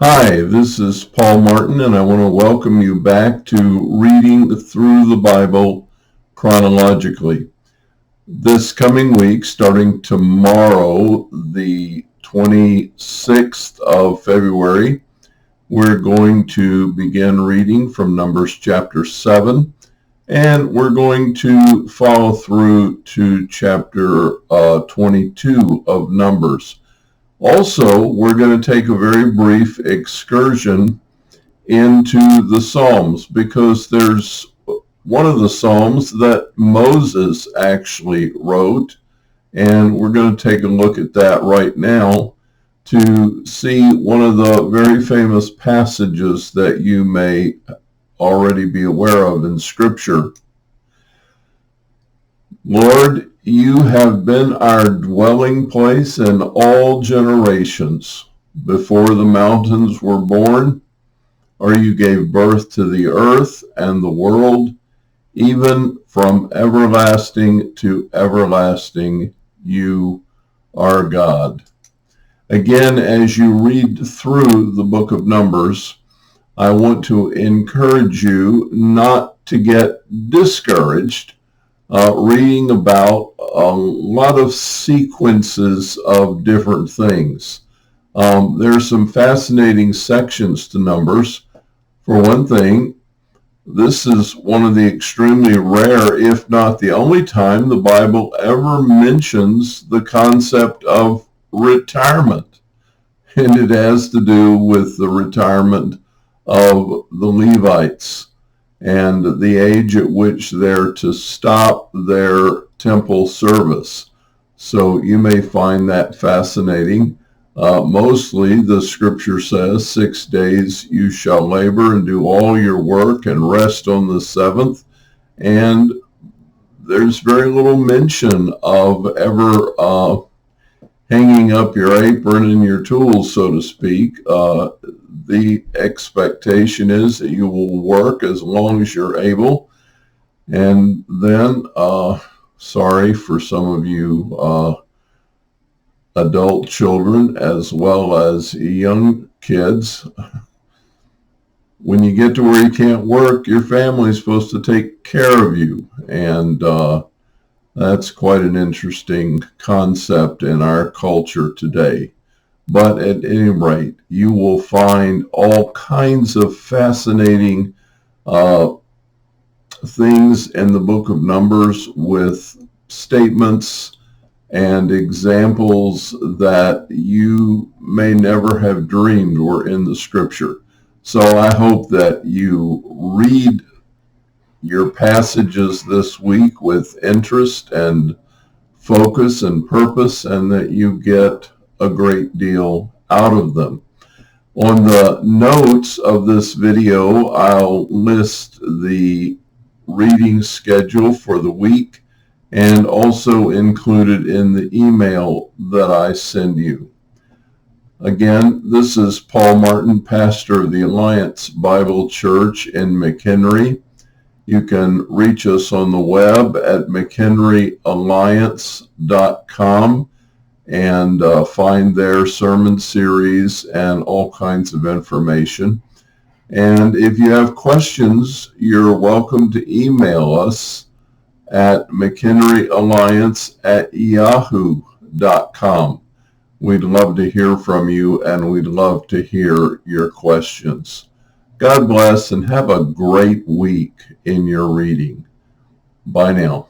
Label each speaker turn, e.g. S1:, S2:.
S1: Hi, this is Paul Martin, and I want to welcome you back to Reading Through the Bible Chronologically. This coming week, starting tomorrow, the 26th of February, we're going to begin reading from Numbers chapter 7, and we're going to follow through to chapter 22 of Numbers. Also, we're going to take a very brief excursion into the Psalms because there's one of the Psalms that Moses actually wrote, and we're going to take a look at that right now to see one of the very famous passages that you may already be aware of in Scripture. Lord, you have been our dwelling place in all generations. Before the mountains were born, or you gave birth to the earth and the world, even from everlasting to everlasting, you are God. Again, as you read through the book of Numbers, I want to encourage you not to get discouraged reading about a lot of sequences of different things. There are some fascinating sections to Numbers. For one thing, this is one of the extremely rare, if not the only time, the Bible ever mentions the concept of retirement. And it has to do with the retirement of the Levites and the age at which they're to stop their temple service. So you may find that fascinating. Mostly the scripture says, 6 days you shall labor and do all your work and rest on the seventh. And there's very little mention of ever hanging up your apron and your tools, so to speak. The expectation is that you will work as long as you're able. And then, sorry for some of you adult children as well as young kids, when you get to where you can't work, your family's supposed to take care of you. And that's quite an interesting concept in our culture today. But at any rate, you will find all kinds of fascinating things in the book of Numbers with statements and examples that you may never have dreamed were in the scripture. So I hope that you read your passages this week with interest and focus and purpose, and that you get a great deal out of them. On the notes of this video, I'll list the reading schedule for the week and also included in the email that I send you. Again, this is Paul Martin, pastor of the Alliance Bible Church in McHenry. You can reach us on the web at mchenryalliance.com and find their sermon series and all kinds of information. And if you have questions, you're welcome to email us at mchenryalliance@yahoo.com. We'd love to hear from you, and we'd love to hear your questions. God bless, and have a great week in your reading. Bye now.